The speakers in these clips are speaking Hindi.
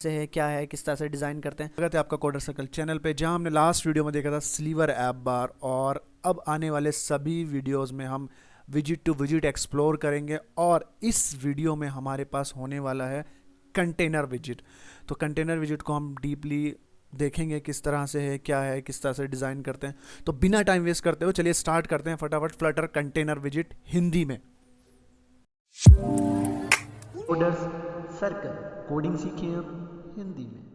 से है, क्या है, किस तरह से डिज़ाइन करते हैं। स्वागत है आपका कोडर सर्कल चैनल पे, जहां हमने लास्ट वीडियो में देखा था स्लीवर ऐप बार, और अब आने वाले सभी वीडियोस में हम विजिट टू विजिट एक्सप्लोर करेंगे। और इस वीडियो में हमारे पास होने वाला है कंटेनर विजिट। तो कंटेनर विजिट को हम डीपली देखेंगे, किस तरह से है, क्या है, किस तरह से डिज़ाइन करते हैं। तो बिना टाइम वेस्ट करते हुए चलिए स्टार्ट करते हैं फटाफट फ्लटर कंटेनर विजिट हिंदी में। कोडर्स सर्कल, कोडिंग सीखें अब हिंदी में।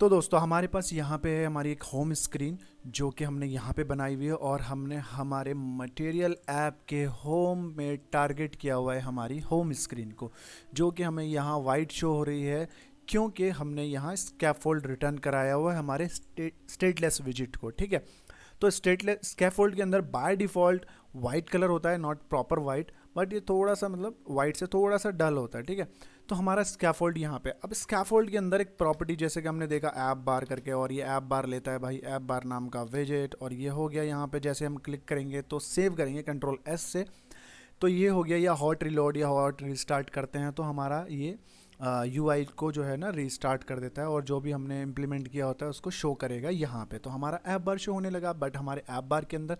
तो दोस्तों हमारे पास यहाँ पे है हमारी एक होम स्क्रीन जो कि हमने यहाँ पे बनाई हुई है, और हमने हमारे मटेरियल ऐप के होम में टारगेट किया हुआ है हमारी होम स्क्रीन को, जो कि हमें यहाँ वाइट शो हो रही है क्योंकि हमने यहाँ स्कैफोल्ड रिटर्न कराया हुआ है हमारे स्टेटलेस विजिट को। ठीक है, तो स्टेटलेस स्कैफोल्ड के अंदर बाय डिफ़ॉल्ट वाइट कलर होता है, नॉट प्रॉपर वाइट, बट ये थोड़ा सा मतलब वाइट से थोड़ा सा डल होता है। ठीक है, तो हमारा स्कैफोल्ड यहाँ पे, अब स्कैफोल्ड के अंदर एक प्रॉपर्टी जैसे कि हमने देखा ऐप बार करके, और ये ऐप बार लेता है भाई ऐप बार नाम का विजेट, और ये हो गया यहाँ पे जैसे हम क्लिक करेंगे तो सेव करेंगे कंट्रोल एस से, तो ये हो गया, या हॉट रिलोड या हॉट रिस्टार्ट करते हैं तो हमारा ये यूआई को जो है ना रीस्टार्ट कर देता है, और जो भी हमने इम्प्लीमेंट किया होता है उसको शो करेगा यहाँ पे। तो हमारा ऐप बार शो होने लगा, बट हमारे ऐप बार के अंदर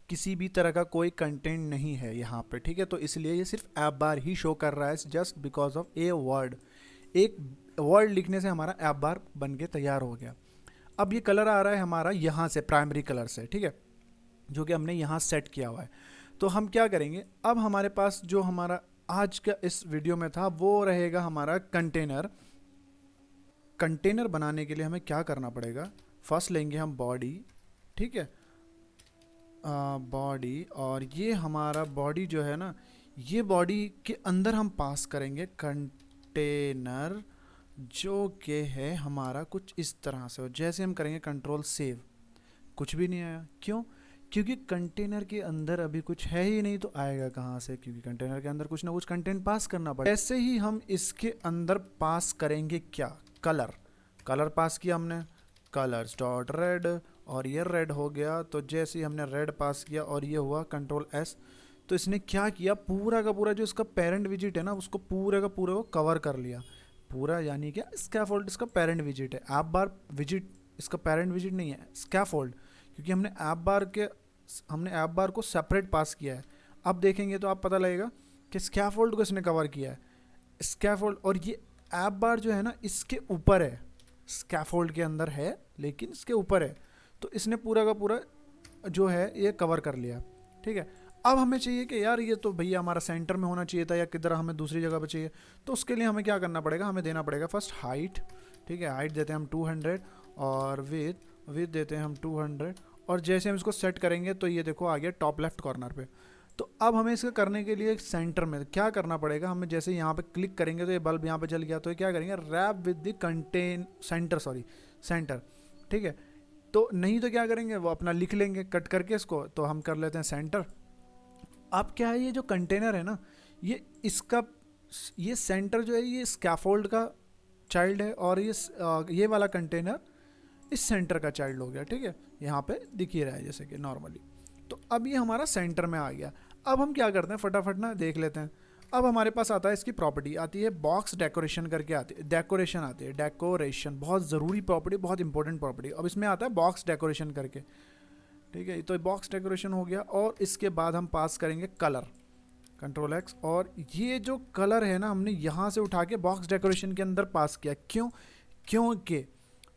किसी भी तरह का कोई कंटेंट नहीं है यहाँ पे। ठीक है, तो इसलिए ये सिर्फ ऐप बार ही शो कर रहा है, just because of a word. एक वर्ड लिखने से हमारा ऐप बार बन के तैयार हो गया। अब ये कलर आ रहा है हमारा यहाँ से प्राइमरी कलर से, ठीक है, जो कि हमने यहाँ सेट किया हुआ है। तो हम क्या करेंगे, अब हमारे पास जो हमारा आज का इस वीडियो में था वो रहेगा हमारा कंटेनर। कंटेनर बनाने के लिए हमें क्या करना पड़ेगा, फर्स्ट लेंगे हम बॉडी। ठीक है, बॉडी, और ये हमारा बॉडी जो है ना, ये बॉडी के अंदर हम पास करेंगे कंटेनर, जो कि है हमारा कुछ इस तरह से। जैसे हम करेंगे कंट्रोल सेव, कुछ भी नहीं आया, क्यों? क्योंकि कंटेनर के अंदर अभी कुछ है ही नहीं, तो आएगा कहाँ से? क्योंकि कंटेनर के अंदर कुछ ना कुछ कंटेंट पास करना पड़ेगा। ऐसे ही हम इसके अंदर पास करेंगे क्या, कलर। कलर पास किया हमने, कलर्स डॉट रेड, और ये रेड हो गया। तो जैसे ही हमने रेड पास किया और ये हुआ कंट्रोल एस, तो इसने क्या किया, पूरा का पूरा जो इसका पेरेंट विजिट है ना, उसको पूरे का पूरे को कवर कर लिया पूरा। यानी क्या, स्कैफोल्ड इसका पेरेंट विजिट है, ऐप बार विजिट इसका पेरेंट विजिट नहीं है, स्कैफोल्ड, क्योंकि हमने ऐप बार को सेपरेट पास किया है। अब देखेंगे तो आप पता लगेगा कि स्कैफोल्ड को इसने कवर किया है, स्कैफोल्ड, और ये ऐप बार जो है ना इसके ऊपर है, स्कैफोल्ड के अंदर है लेकिन इसके ऊपर है। तो इसने पूरा का पूरा जो है ये कवर कर लिया। ठीक है, अब हमें चाहिए कि यार ये तो भैया हमारा सेंटर में होना चाहिए था, या किधर हमें दूसरी जगह पे चाहिए। तो उसके लिए हमें क्या करना पड़ेगा, हमें देना पड़ेगा फर्स्ट हाइट। ठीक है, हाइट देते हैं हम 200, और विथ देते हैं हम 200, और जैसे हम इसको सेट करेंगे तो ये देखो आ गया टॉप लेफ्ट कॉर्नर पे। तो अब हमें इसका करने के लिए सेंटर में क्या करना पड़ेगा, हमें जैसे यहाँ पे क्लिक करेंगे तो ये बल्ब यहाँ पे जल गया, तो ये क्या करेंगे, wrap with the content centre, sorry centre. ठीक है, तो नहीं तो क्या करेंगे, वो अपना लिख लेंगे कट करके इसको, तो हम कर लेते हैं सेंटर। अब क्या है, ये जो कंटेनर है ना, ये सेंटर जो है ये स्कैफोल्ड का चाइल्ड है, और ये वाला कंटेनर इस सेंटर का चाइल्ड हो गया। ठीक है, यहाँ पे दिख ही रहा है जैसे कि नॉर्मली। तो अब ये हमारा सेंटर में आ गया। अब हम क्या करते हैं, फटाफट ना देख लेते हैं। अब हमारे पास आता है, इसकी प्रॉपर्टी आती है बॉक्स डेकोरेशन करके आती है, डेकोरेशन आती है, डेकोरेशन बहुत ज़रूरी प्रॉपर्टी, बहुत इंपॉर्टेंट प्रॉपर्टी। अब इसमें आता है बॉक्स डेकोरेशन करके। ठीक है, तो बॉक्स डेकोरेशन हो गया, और इसके बाद हम पास करेंगे कलर, कंट्रोल एक्स, और ये जो कलर है ना हमने यहाँ से उठा के बॉक्स डेकोरेशन के अंदर पास किया। क्यों? क्योंकि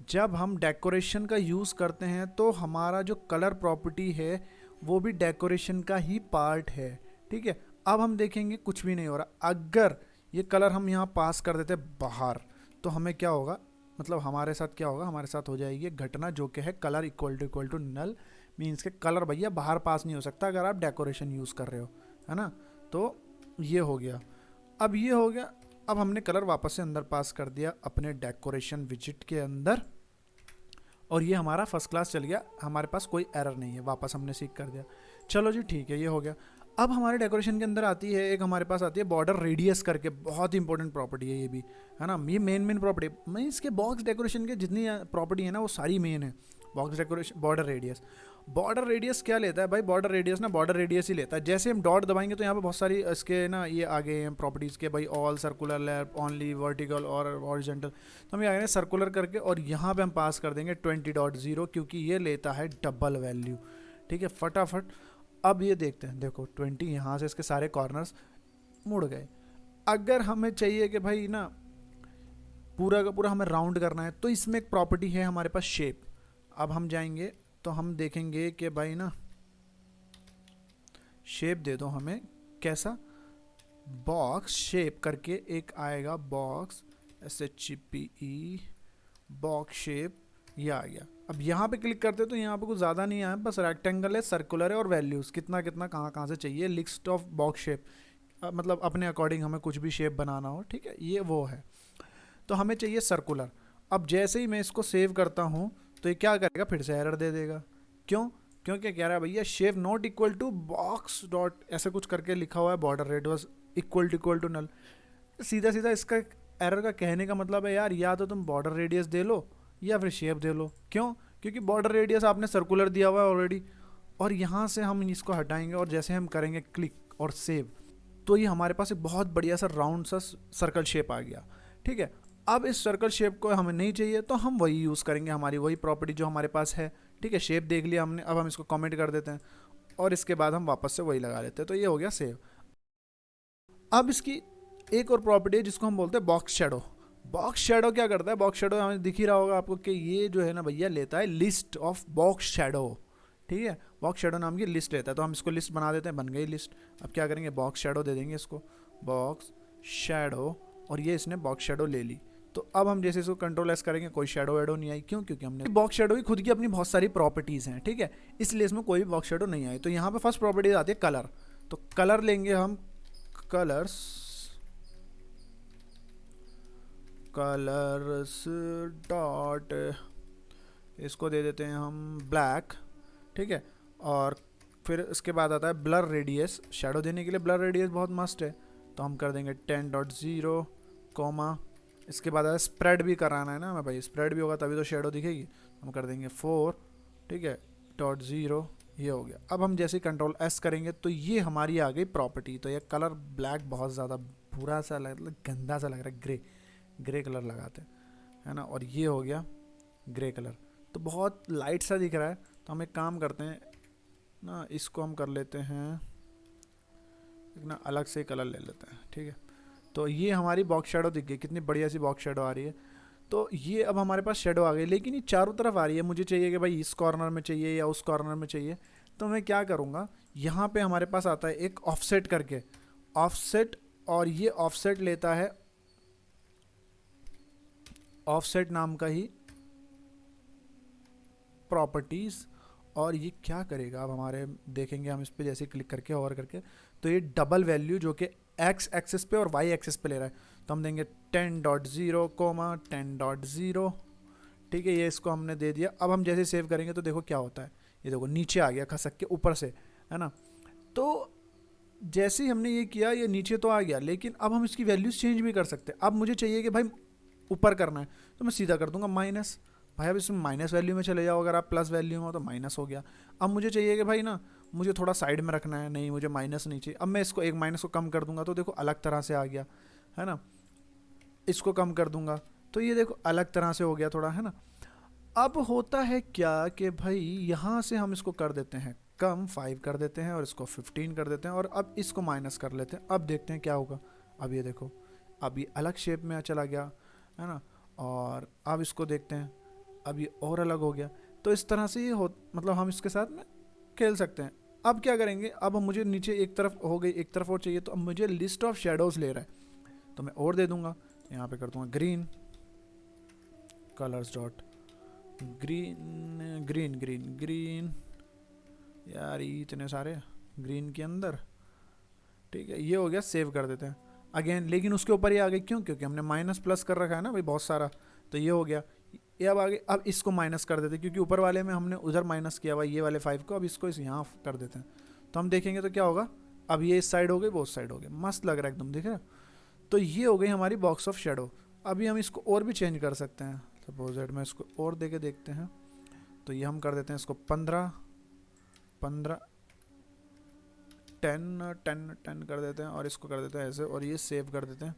जब हम डेकोरेशन का यूज़ करते हैं तो हमारा जो कलर प्रॉपर्टी है वो भी डेकोरेशन का ही पार्ट है। ठीक है, अब हम देखेंगे कुछ भी नहीं हो रहा। अगर ये कलर हम यहाँ पास कर देते बाहर, तो हमें क्या होगा, मतलब हमारे साथ क्या होगा, हमारे साथ हो जाएगी घटना जो कि है colour equal to null. Means के कलर भैया बाहर पास नहीं हो सकता अगर आप डेकोरेशन यूज़ कर रहे हो, है ना। तो ये हो गया, अब ये हो गया। अब हमने कलर वापस से अंदर पास कर दिया अपने डेकोरेशन विजिट के अंदर, और ये हमारा फर्स्ट क्लास चल गया, हमारे पास कोई एरर नहीं है, वापस हमने सीख कर दिया। चलो जी ठीक है, ये हो गया। अब हमारे डेकोरेशन के अंदर आती है एक, हमारे पास आती है बॉर्डर रेडियस करके, बहुत इंपॉर्टेंट प्रॉपर्टी है ये भी, है ना। ये मेन प्रॉपर्टी, मैं इसके बॉक्स डेकोरेशन के जितनी प्रॉपर्टी है ना वो सारी मेन है, box decoration, border radius. Border radius क्या लेता है भाई, बॉर्डर रेडियस ना बॉर्डर रेडियस ही लेता है। जैसे हम डॉट दबाएंगे तो यहाँ पे बहुत सारी इसके ना ये आ गए हैं प्रॉपर्टीज़ के भाई, all circular lab only vertical और हॉरिजॉन्टल। तो हम ये आ गए हैं सर्कुलर करके, और यहाँ पे हम पास कर देंगे 20.0 क्योंकि ये लेता है डबल वैल्यू। ठीक है फटाफट। अब ये देखते हैं, देखो 20 यहाँ से इसके सारे कॉर्नर्स मुड़ गए। अगर हमें चाहिए कि भाई ना पूरा का पूरा हमें राउंड करना है, तो इसमें एक प्रॉपर्टी है हमारे पास शेप। अब हम जाएंगे तो हम देखेंगे कि भाई ना शेप दे दो हमें, कैसा, बॉक्स शेप करके एक आएगा, बॉक्स SHEPE बॉक्स शेप, ये आ गया। अब यहाँ पे क्लिक करते तो यहाँ पे कुछ ज़्यादा नहीं आया, बस रेक्टेंगल है, सर्कुलर है और वैल्यूज़ कितना कितना कहाँ कहाँ से चाहिए, लिस्ट ऑफ बॉक्स शेप, मतलब अपने अकॉर्डिंग हमें कुछ भी शेप बनाना हो। ठीक है, ये वो है। तो हमें चाहिए सर्कुलर। अब जैसे ही मैं इसको सेव करता हूँ तो ये क्या करेगा, फिर से एरर दे देगा। क्यों? क्योंकि कह रहा है भैया shape not equal to box dot ऐसे कुछ करके लिखा हुआ है, border radius equal to null. सीधा सीधा इसका एरर का कहने का मतलब है यार, या तो तुम बॉर्डर रेडियस दे लो या फिर शेप दे लो। क्यों? क्योंकि बॉर्डर रेडियस आपने सर्कुलर दिया हुआ है ऑलरेडी, और यहाँ से हम इसको हटाएंगे और जैसे हम करेंगे क्लिक और सेव, तो ये हमारे पास एक बहुत बढ़िया सा राउंड सा सर्कल शेप आ गया। ठीक है, अब इस सर्कल शेप को हमें नहीं चाहिए तो हम वही यूज़ करेंगे, हमारी वही प्रॉपर्टी जो हमारे पास है। ठीक है, शेप देख लिया हमने, अब हम इसको कमेंट कर देते हैं और इसके बाद हम वापस से वही लगा लेते हैं, तो ये हो गया सेव। अब इसकी एक और प्रॉपर्टी है जिसको हम बोलते हैं बॉक्स शेडो। बॉक्स शेडो क्या करता है, बॉक्स शेडो हमें दिख ही रहा होगा आपको कि ये जो है ना भैया लेता है लिस्ट ऑफ बॉक्स शेडो। ठीक है, बॉक्स शेडो नाम की लिस्ट लेता है, तो हम इसको लिस्ट बना देते हैं, बन गई लिस्ट। अब क्या करेंगे, बॉक्स शेडो दे देंगे इसको, बॉक्स शेडो, और ये इसने बॉक्स शेडो ले ली। तो अब हम जैसे इसको कंट्रोल एस करेंगे कोई शेडो वेडो नहीं आई। क्यों? क्योंकि हमने बॉक्स शेडो की खुद की अपनी बहुत सारी प्रॉपर्टीज़ हैं। ठीक है, इसलिए इसमें कोई भी बॉक्स शेडो नहीं आई। तो यहाँ पे फर्स्ट प्रॉपर्टी आती है कलर। तो कलर लेंगे हम, कलर्स कलर्स डॉट, इसको दे देते हैं हम ब्लैक। ठीक है, और फिर इसके बाद आता है ब्लर रेडियस। शेडो देने के लिए ब्लर रेडियस बहुत मस्ट है, तो हम कर देंगे 10.0 कॉमा, इसके बाद आता है स्प्रेड भी कराना है ना हमें भाई, स्प्रेड भी होगा तभी तो शेडो दिखेगी, हम कर देंगे 4। ठीक है, .0, ये हो गया। अब हम जैसे कंट्रोल एस करेंगे तो ये हमारी आ गई प्रॉपर्टी। तो ये कलर ब्लैक बहुत ज़्यादा बुरा सा लग, गंदा सा लग रहा है, ग्रे कलर लगाते हैं, है ना, और ये हो गया ग्रे कलर, तो बहुत लाइट सा दिख रहा है। तो हम एक काम करते हैं ना, इसको हम कर लेते हैं एक ना अलग से कलर ले लेते हैं। ठीक है, तो ये हमारी बॉक्स शेडो दिख गई, कितनी बढ़िया सी बॉक्स शेडो आ रही है। तो ये अब हमारे पास शेडो आ गई, लेकिन ये चारों तरफ आ रही है। मुझे चाहिए कि भाई इस कॉर्नर में चाहिए या उस कॉर्नर में चाहिए, तो मैं क्या करूँगा, यहाँ पे हमारे पास आता है एक ऑफसेट करके, ऑफसेट, और ये ऑफसेट लेता है ऑफसेट नाम का ही प्रॉपर्टीज़। और ये क्या करेगा, अब हमारे देखेंगे हम इस पर जैसे क्लिक करके ओवर करके, तो ये डबल वैल्यू जो कि एक्स एक्सिस पे और वाई एक्सिस पे ले रहा है, तो हम देंगे 10.0 कोमा 10.0। ठीक है, ये इसको हमने दे दिया। अब हम जैसे सेव करेंगे तो देखो क्या होता है, ये देखो नीचे आ गया खसक के ऊपर से, है ना। तो जैसे ही हमने ये किया ये नीचे तो आ गया, लेकिन अब हम इसकी वैल्यूज चेंज भी कर सकते हैं। अब मुझे चाहिए कि भाई ऊपर करना है, तो मैं सीधा कर दूंगा माइनस। भाई अब इसमें माइनस वैल्यू में चले जाओ, अगर आप प्लस वैल्यू में हो तो माइनस हो गया। अब मुझे चाहिए कि भाई ना मुझे थोड़ा साइड में रखना है, नहीं मुझे माइनस नहीं चाहिए, अब मैं इसको एक माइनस को कम कर दूंगा तो देखो अलग तरह से आ गया, है ना। इसको कम कर दूंगा तो ये देखो अलग तरह से हो गया थोड़ा, है ना। अब होता है क्या कि भाई यहाँ से हम इसको कर देते हैं कम, 5 कर देते हैं और इसको 15 कर देते हैं, और अब इसको माइनस कर लेते हैं। अब देखते हैं क्या होगा। अब ये देखो, अब ये अलग शेप में चला गया, है ना। और अब इसको देखते हैं, अब ये और अलग हो गया। तो इस तरह से ये हो, मतलब हम इसके साथ में खेल सकते हैं। अब क्या करेंगे, अब मुझे नीचे एक तरफ हो गई, एक तरफ और चाहिए, तो अब मुझे लिस्ट ऑफ शेडोज़ ले रहा है, तो मैं और दे दूंगा, यहाँ पे कर दूंगा green, colours dot green green green green, यार इतने सारे ग्रीन के अंदर। ठीक है, ये हो गया, सेव कर देते हैं अगेन, लेकिन उसके ऊपर ये आ गई, क्यों? क्योंकि हमने माइनस प्लस कर रखा है ना भाई बहुत सारा, तो ये हो गया। ये अब आगे, अब इसको माइनस कर देते हैं क्योंकि ऊपर वाले में हमने उधर माइनस किया हुआ ये वाले 5 को, अब इसको यहाँ कर देते हैं, तो हम देखेंगे तो क्या होगा। अब ये इस साइड हो गई, वो उस साइड हो गई, मस्त लग रहा है एकदम, दिख रहा है। तो ये हो गई हमारी बॉक्स ऑफ शेडो। अभी हम इसको और भी चेंज कर सकते हैं, सपोज दैट मैं इसको और दे के देखते हैं, तो ये हम कर देते हैं इसको 15, 15 10 कर देते हैं और इसको कर देते हैं ऐसे, और ये सेव कर देते हैं,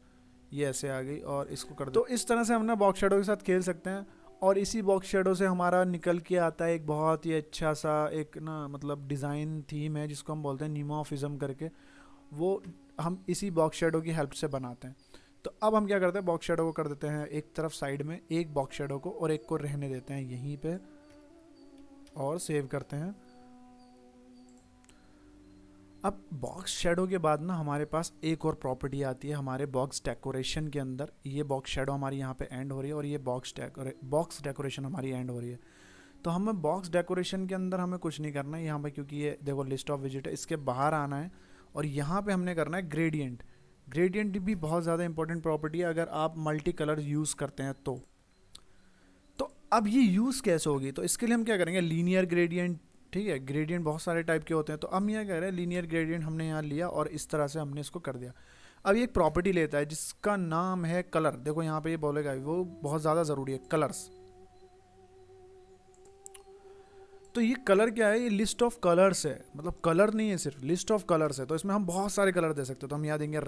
ये ऐसे आ गई और इसको कर दो। तो इस तरह से हम ना बॉक्स शेडो के साथ खेल सकते हैं। और इसी बॉक्स शेडो से हमारा निकल के आता है एक बहुत ही अच्छा सा एक ना मतलब डिज़ाइन थीम है जिसको हम बोलते हैं निमोफिज्म करके, वो हम इसी बॉक्स शेडो की हेल्प से बनाते हैं। तो अब हम क्या करते हैं, बॉक्स शेडो को कर देते हैं एक तरफ साइड में, एक बॉक्स शेडो को, और एक को रहने देते हैं यहीं पे और सेव करते हैं। अब बॉक्स शेडो के बाद ना हमारे पास एक और प्रॉपर्टी आती है हमारे बॉक्स डेकोरेशन के अंदर। ये बॉक्स शेडो हमारी यहाँ पे एंड हो रही है और ये बॉक्स डेकोरेशन हमारी एंड हो रही है। तो हमें बॉक्स डेकोरेशन के अंदर हमें कुछ नहीं करना है यहाँ पे, क्योंकि ये देखो लिस्ट ऑफ विजिट है, इसके बाहर आना है और यहाँ पे हमने करना है ग्रेडियंट। ग्रेडियंट भी बहुत ज़्यादा इंपॉर्टेंट प्रॉपर्टी है अगर आप मल्टी कलर यूज़ करते हैं तो अब ये यूज़ कैसे होगी, तो इसके लिए हम क्या करेंगे, लीनियर ग्रेडियंट। ठीक है, ग्रेडियंट बहुत सारे टाइप के होते हैं, तो हम यहाँ कह रहे हैं लीनियर ग्रेडियंट हमने यहाँ लिया और इस तरह से हमने इसको कर दिया। अब ये एक प्रॉपर्टी लेता है जिसका नाम है कलर। देखो यहाँ पे ये बोलेगा, वो बहुत ज़्यादा ज़रूरी है, कलर्स। तो ये कलर क्या है, ये लिस्ट ऑफ कलर्स है, मतलब कलर नहीं है सिर्फ, लिस्ट ऑफ कलर्स है। तो इसमें हम बहुत सारे कलर दे सकते हैं। तो हम यहाँ देंगे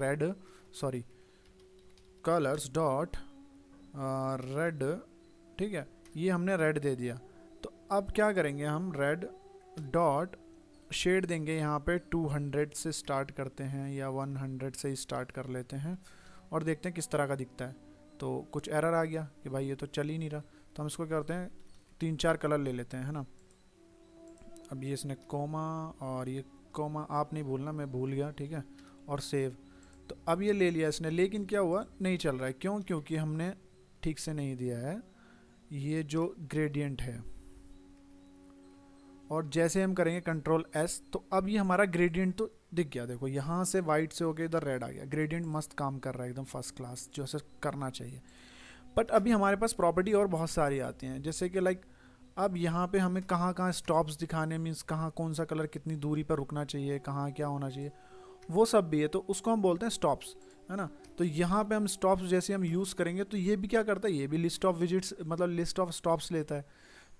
कलर्स डॉट रेड। ठीक है, ये हमने रेड दे दिया। तो अब क्या करेंगे, हम रेड डॉट शेड देंगे यहाँ पे 200 से स्टार्ट करते हैं या 100 से ही स्टार्ट कर लेते हैं और देखते हैं किस तरह का दिखता है। तो कुछ एरर आ गया कि भाई ये तो चल ही नहीं रहा, तो हम इसको क्या करते हैं 3-4 कलर ले लेते हैं, है ना। अब ये इसने कोमा और ये कोमा आप नहीं भूलना, मैं भूल गया, ठीक है, और सेव। तो अब ये ले लिया इसने, लेकिन क्या हुआ, नहीं चल रहा है। क्यों? क्योंकि हमने ठीक से नहीं दिया है ये जो ग्रेडियंट है। और जैसे हम करेंगे कंट्रोल एस, तो अब ये हमारा ग्रेडियंट तो दिख गया। देखो यहाँ से वाइट से होके इधर रेड आ गया। ग्रेडियंट मस्त काम कर रहा है, एकदम फर्स्ट क्लास, जो ऐसे करना चाहिए। बट अभी हमारे पास प्रॉपर्टी और बहुत सारी आती हैं, जैसे कि लाइक अब यहाँ पे हमें कहाँ कहाँ स्टॉप्स दिखाने, मीन्स कहाँ कौन सा कलर कितनी दूरी पर रुकना चाहिए, कहाँ क्या होना चाहिए, वो सब भी है। तो उसको हम बोलते हैं स्टॉप्स, है ना। तो यहाँ पे हम स्टॉप्स जैसे हम यूज़ करेंगे तो ये भी क्या करता है, ये भी लिस्ट ऑफ विजिट्स मतलब लिस्ट ऑफ स्टॉप्स लेता है।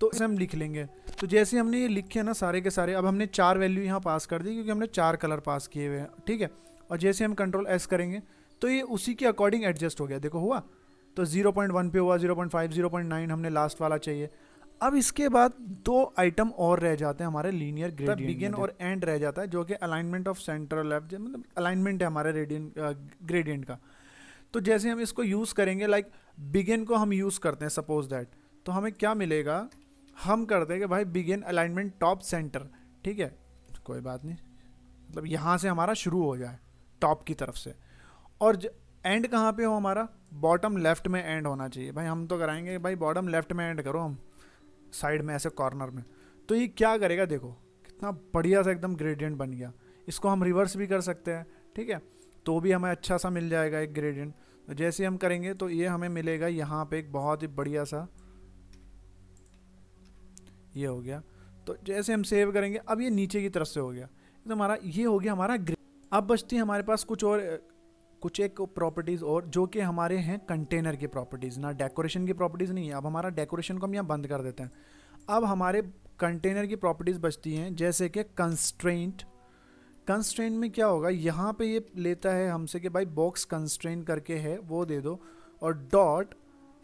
तो इसे हम लिख लेंगे। तो जैसे हमने ये लिखे ना सारे के सारे, अब हमने 4 वैल्यू यहाँ पास कर दी क्योंकि हमने 4 कलर पास किए हुए हैं, ठीक है। और जैसे हम कंट्रोल एस करेंगे तो ये उसी के अकॉर्डिंग एडजस्ट हो गया। देखो हुआ, तो 0.1 पे हुआ, 0.5, 0.9 हमने लास्ट वाला चाहिए। अब इसके बाद 2 आइटम और रह जाते हैं हमारे लीनियर ग्रेडियंट, बिगिन और एंड रह जाता है, जो कि अलाइनमेंट ऑफ सेंटर लेफ्ट, मतलब अलाइनमेंट है हमारे ग्रेडियंट का। तो जैसे हम इसको यूज़ करेंगे, लाइक बिगिन को हम यूज़ करते हैं सपोज दैट, तो हमें क्या मिलेगा, हम करते हैं कि भाई बिगिन अलाइनमेंट टॉप सेंटर, ठीक है, कोई बात नहीं, मतलब यहाँ से हमारा शुरू हो जाए टॉप की तरफ से। और एंड कहाँ पे हो हमारा, बॉटम लेफ्ट में एंड होना चाहिए। भाई हम तो कराएंगे भाई बॉटम लेफ्ट में एंड करो, हम साइड में ऐसे कॉर्नर में। तो ये क्या करेगा, देखो कितना बढ़िया सा एकदम ग्रेडियंट बन गया। इसको हम रिवर्स भी कर सकते हैं, ठीक है, तो भी हमें अच्छा सा मिल जाएगा एक ग्रेडियंट। तो जैसे हम करेंगे तो ये हमें मिलेगा यहाँ पे एक बहुत ही बढ़िया सा, ये हो गया। तो जैसे हम सेव करेंगे, अब ये नीचे की तरफ से हो गया, तो हमारा ये हो गया हमारा अब बचती है हमारे पास कुछ एक प्रॉपर्टीज़ और, जो कि हमारे हैं कंटेनर की प्रॉपर्टीज़, ना डेकोरेशन की प्रॉपर्टीज़ नहीं है। अब हमारा डेकोरेशन को हम यहाँ बंद कर देते हैं। अब हमारे कंटेनर की प्रॉपर्टीज़ बचती हैं, जैसे कि कंस्ट्रेंट। कंस्ट्रेंट में क्या होगा, यहाँ पे ये लेता है हमसे कि भाई बॉक्स कंस्ट्रेंट करके है, वो दे दो, और डॉट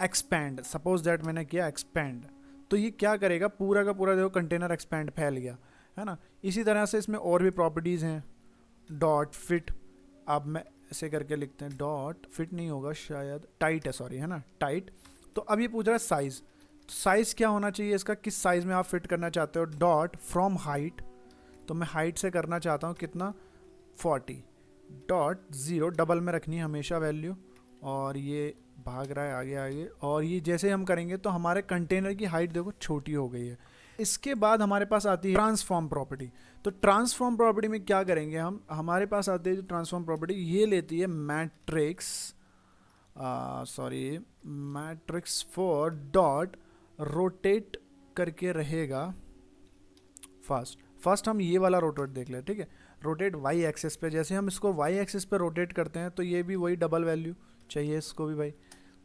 एक्सपैंड, सपोज दैट मैंने किया एक्सपैंड, तो ये क्या करेगा, पूरा का पूरा देखो कंटेनर एक्सपैंड फैल गया, है ना। इसी तरह से इसमें और भी प्रॉपर्टीज़ हैं, डॉट फिट। अब मैं ऐसे करके लिखते हैं, डॉट फिट नहीं होगा शायद, टाइट है, सॉरी, है ना, टाइट। तो अब ये पूछ रहा है साइज़, तो साइज़ क्या होना चाहिए इसका, किस साइज़ में आप फिट करना चाहते हो। डॉट फ्रॉम हाइट, तो मैं हाइट से करना चाहता हूँ कितना, 40। डॉट 0 डबल में रखनी है हमेशा वैल्यू, और ये भाग रहा है आगे आगे, और ये जैसे हम करेंगे तो हमारे कंटेनर की हाइट देखो छोटी हो गई है। इसके बाद हमारे पास आती है ट्रांसफॉर्म प्रॉपर्टी। तो ट्रांसफॉर्म प्रॉपर्टी में क्या करेंगे हम, हमारे पास आती है जो ट्रांसफॉर्म प्रॉपर्टी, ये लेती है मैट्रिक्स फॉर डॉट रोटेट करके रहेगा फर्स्ट हम ये वाला रोटेट देख लें, ठीक है, रोटेट वाई एक्सेस पे। जैसे हम इसको वाई एक्सेस पे रोटेट करते हैं तो ये भी वही डबल वैल्यू चाहिए इसको भी भाई।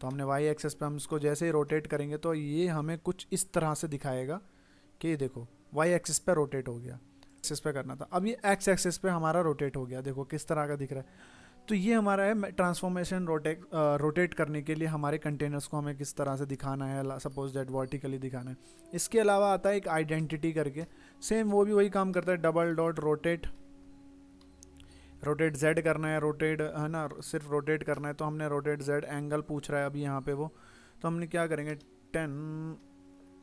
तो हमने वाई एक्सेस पे हम इसको जैसे ही रोटेट करेंगे तो ये हमें कुछ इस तरह से दिखाएगा कि देखो वाई एक्सिस पे रोटेट हो गया। एक्सिस पे करना था, अब ये एक्स एक्सिस पे हमारा रोटेट हो गया, देखो किस तरह का दिख रहा है। तो ये हमारा है ट्रांसफॉर्मेशन। रोटेट करने के लिए हमारे कंटेनर्स को हमें किस तरह से दिखाना है, सपोज दैट वर्टिकली दिखाना है। इसके अलावा आता है एक आइडेंटिटी करके, सेम वो भी वही काम करता है, double dot rotate, rotate Z करना है, रोटेट है ना, सिर्फ रोटेट करना है, तो हमने रोटेट जेड एंगल पूछ रहा है अभी यहाँ पे वो, तो हमने क्या करेंगे 10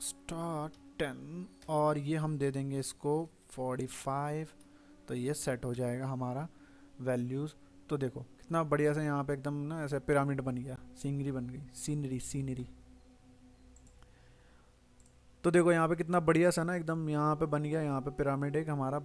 स्टार्ट 10 और ये हम दे देंगे इसको 45, तो ये सेट हो जाएगा हमारा वैल्यूज़। तो देखो कितना बढ़िया से यहाँ पे एकदम ना ऐसे पिरामिड बन गया, सीनरी बन गई, सीनरी सीनरी। तो देखो यहाँ पे कितना बढ़िया सा ना एकदम यहाँ पे बन गया, यहाँ पे पिरामिड एक हमारा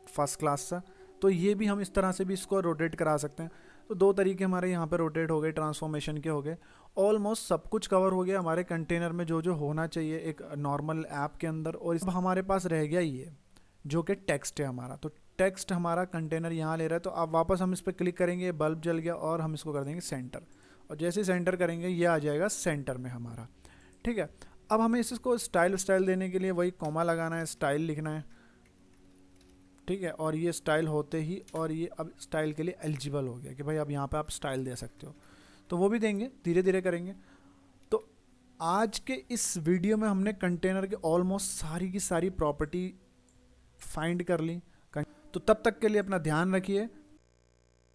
फर्स्ट क्लास सा। तो ये भी हम इस तरह से भी इसको रोटेट करा सकते हैं। तो दो तरीके हमारे यहाँ पे रोटेट हो गए, ट्रांसफॉर्मेशन के हो गए। ऑलमोस्ट सब कुछ कवर हो गया हमारे कंटेनर में जो जो होना चाहिए एक नॉर्मल ऐप के अंदर। और इस हमारे पास रह गया ये जो कि टेक्स्ट है हमारा। तो टेक्स्ट हमारा कंटेनर यहाँ ले रहा है, तो अब वापस हम इस पर क्लिक करेंगे, बल्ब जल गया और हम इसको कर देंगे सेंटर, और जैसे सेंटर करेंगे ये आ जाएगा सेंटर में हमारा। ठीक है, अब हमें इसको स्टाइल देने के लिए वही कॉमा लगाना है, स्टाइल लिखना है। ठीक है, और ये स्टाइल होते ही और ये अब स्टाइल के लिए एलिजिबल हो गया कि भाई अब यहाँ पे आप स्टाइल दे सकते हो, तो वो भी देंगे, धीरे धीरे करेंगे। तो आज के इस वीडियो में हमने कंटेनर के ऑलमोस्ट सारी की सारी प्रॉपर्टी फाइंड कर ली। तो तब तक के लिए अपना ध्यान रखिए।